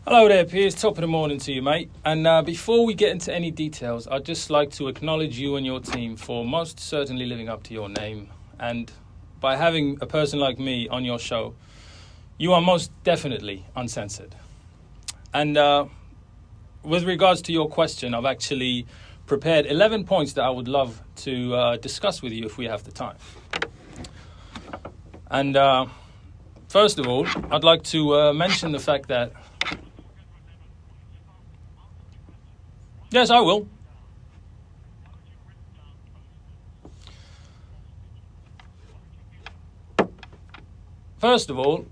Hello there, Piers. Top of the morning to you, mate. And before we get into any details, I'd just like to acknowledge you and your team for most certainly living up to your name. And by having a person like me on your show, you are most definitely uncensored. And with regards to your question, I've actually prepared 11 points that I would love to discuss with you if we have the time. And first of all, I'd like to mention the fact that yes, I will. First of all,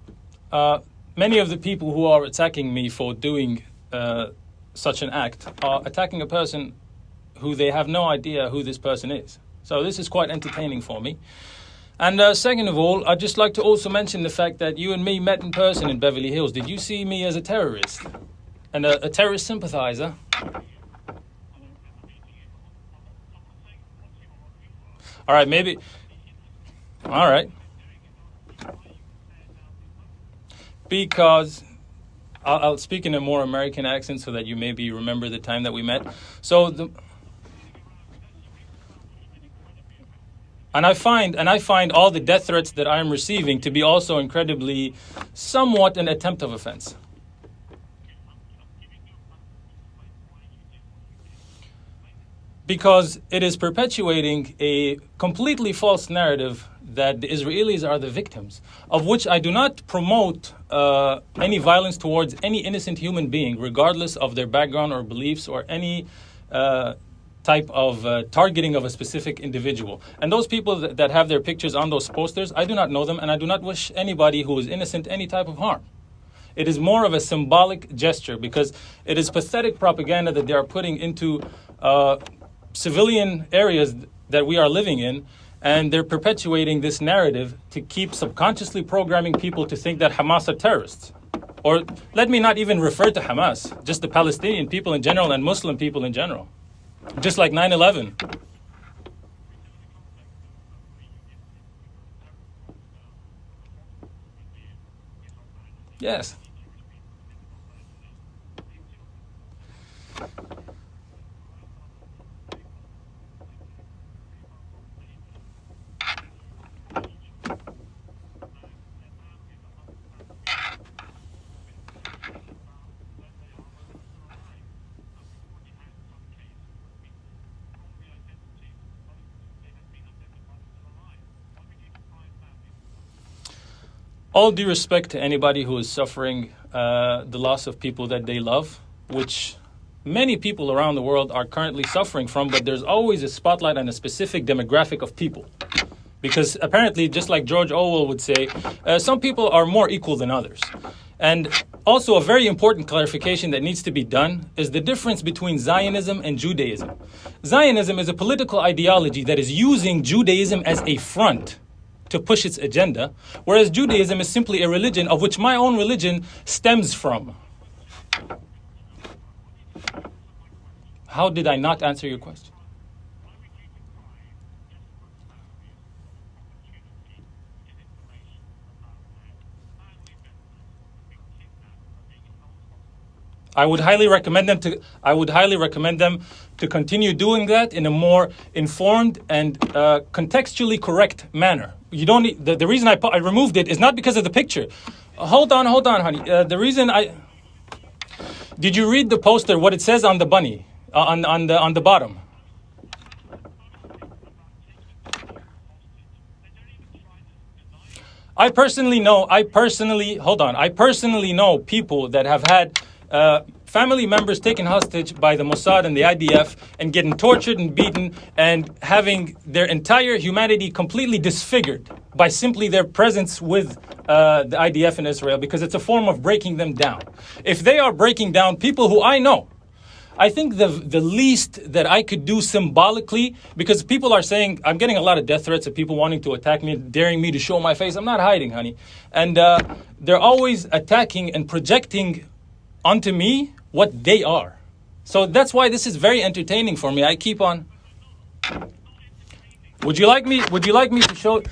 many of the people who are attacking me for doing such an act are attacking a person who they have no idea who this person is. So this is quite entertaining for me. And second of all, I'd just like to also mention the fact that you and me met in person in Beverly Hills. Did you see me as a terrorist and a terrorist sympathizer? All right, maybe. All right. Because I'll speak in a more American accent so that you maybe remember the time that we met. And I find all the death threats that I am receiving to be also incredibly somewhat an attempt of offense. Because it is perpetuating a completely false narrative that the Israelis are the victims, of which I do not promote any violence towards any innocent human being, regardless of their background or beliefs or any type of targeting of a specific individual. And those people that have their pictures on those posters, I do not know them, and I do not wish anybody who is innocent any type of harm. It is more of a symbolic gesture because it is pathetic propaganda that they are putting into civilian areas that we are living in, and they're perpetuating this narrative to keep subconsciously programming people to think that Hamas are terrorists. Or let me not even refer to Hamas, just the Palestinian people in general and Muslim people in general. Just like 9/11. Yes. All due respect to anybody who is suffering the loss of people that they love, which many people around the world are currently suffering from, but there's always a spotlight on a specific demographic of people. Because apparently, just like George Orwell would say, some people are more equal than others. And also a very important clarification that needs to be done is the difference between Zionism and Judaism. Zionism is a political ideology that is using Judaism as a front to push its agenda, whereas Judaism is simply a religion of which my own religion stems from. How did I not answer your question? I would highly recommend them to continue doing that in a more informed and contextually correct manner. You don't need, the reason I removed it is not because of the picture. Hold on, honey. The reason did you read the poster? What it says on the bunny on the bottom? I personally know people that have had family members taken hostage by the Mossad and the IDF and getting tortured and beaten and having their entire humanity completely disfigured by simply their presence with the IDF in Israel, because it's a form of breaking them down. If they are breaking down people who I know, I think the least that I could do symbolically, because people are saying, I'm getting a lot of death threats of people wanting to attack me, daring me to show my face. I'm not hiding, honey. And they're always attacking and projecting onto me what they are. So that's why this is very entertaining for me. I keep on. Would you like me to show?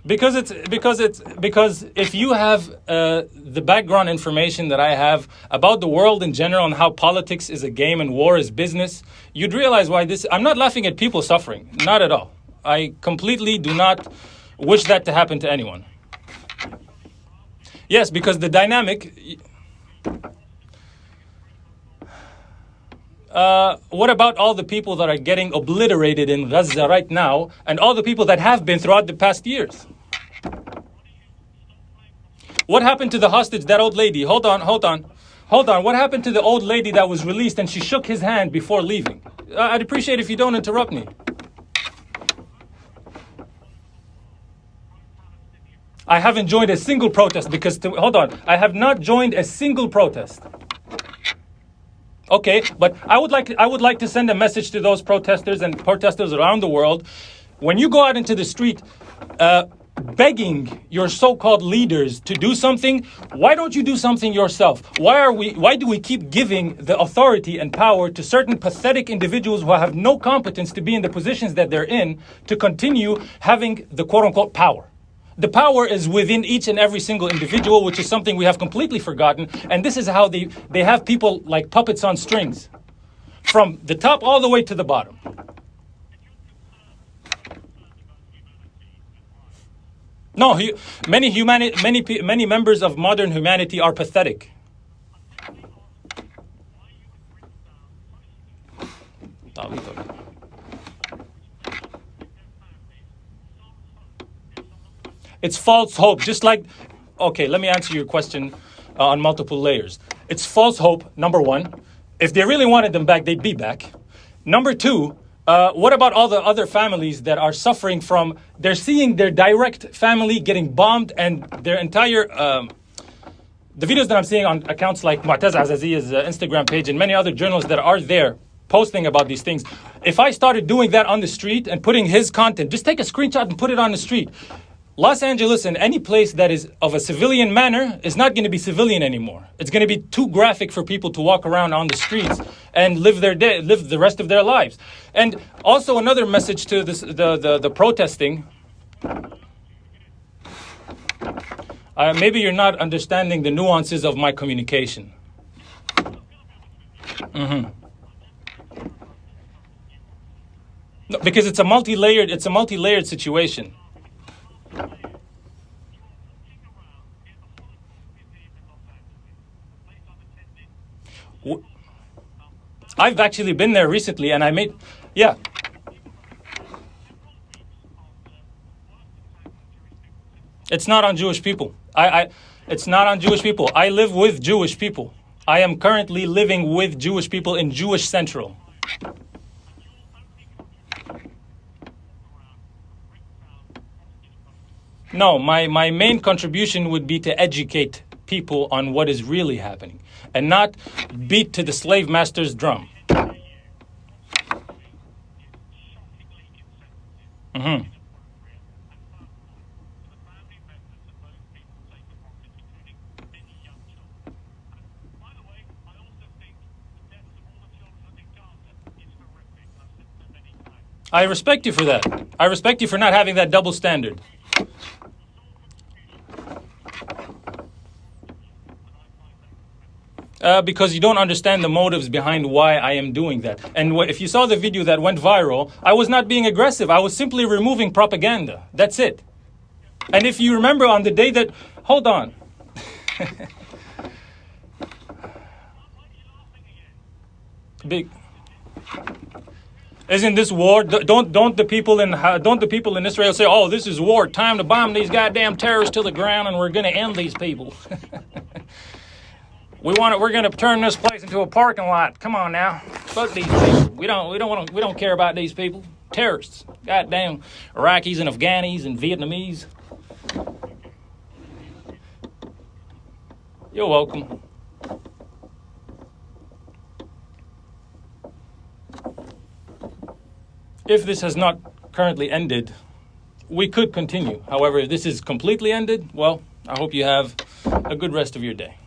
Because if you have the background information that I have about the world in general and how politics is a game and war is business, you'd realize why this. I'm not laughing at people suffering, not at all. I completely do not wish that to happen to anyone. Yes, because the dynamic. What about all the people that are getting obliterated in Gaza right now, and all the people that have been throughout the past years? What happened to the hostage, that old lady? Hold on. What happened to the old lady that was released and she shook his hand before leaving? I'd appreciate if you don't interrupt me. I haven't joined a single protest because, I have not joined a single protest. Okay, but I would like to send a message to those protesters and protesters around the world. When you go out into the street, begging your so-called leaders to do something, why don't you do something yourself? Why do we keep giving the authority and power to certain pathetic individuals who have no competence to be in the positions that they're in to continue having the quote-unquote power? The power is within each and every single individual, which is something we have completely forgotten. And this is how they have people like puppets on strings, from the top all the way to the bottom. No, many members of modern humanity are pathetic. It's false hope, just like, okay, let me answer your question on multiple layers. It's false hope, number one. If they really wanted them back, they'd be back. Number two, what about all the other families that are suffering from, they're seeing their direct family getting bombed and their entire, the videos that I'm seeing on accounts like Mu'taz Azazia's Instagram page and many other journalists that are there posting about these things. If I started doing that on the street and putting his content, just take a screenshot and put it on the street. Los Angeles and any place that is of a civilian manner is not going to be civilian anymore. It's going to be too graphic for people to walk around on the streets and live the rest of their lives. And also another message to this, the protesting. Maybe you're not understanding the nuances of my communication. Mm-hmm. No, because it's a multi-layered situation. I've actually been there recently, and yeah. It's not on Jewish people. It's not on Jewish people. I live with Jewish people. I am currently living with Jewish people in Jewish Central. No, my main contribution would be to educate people on what is really happening and not beat to the slave master's drum. Mm-hmm. I respect you for that. I respect you for not having that double standard. Because you don't understand the motives behind why I am doing that. And if you saw the video that went viral, I was not being aggressive. I was simply removing propaganda. That's it. And if you remember on the day that... Hold on. Big... Isn't this war? Don't the people in Israel say, "Oh, this is war. Time to bomb these goddamn terrorists to the ground, and we're going to end these people." We're going to turn this place into a parking lot. Come on now, fuck these people. We don't care about these people. Terrorists, goddamn Iraqis and Afghanis and Vietnamese. You're welcome. If this has not currently ended, we could continue. However, if this is completely ended, well, I hope you have a good rest of your day.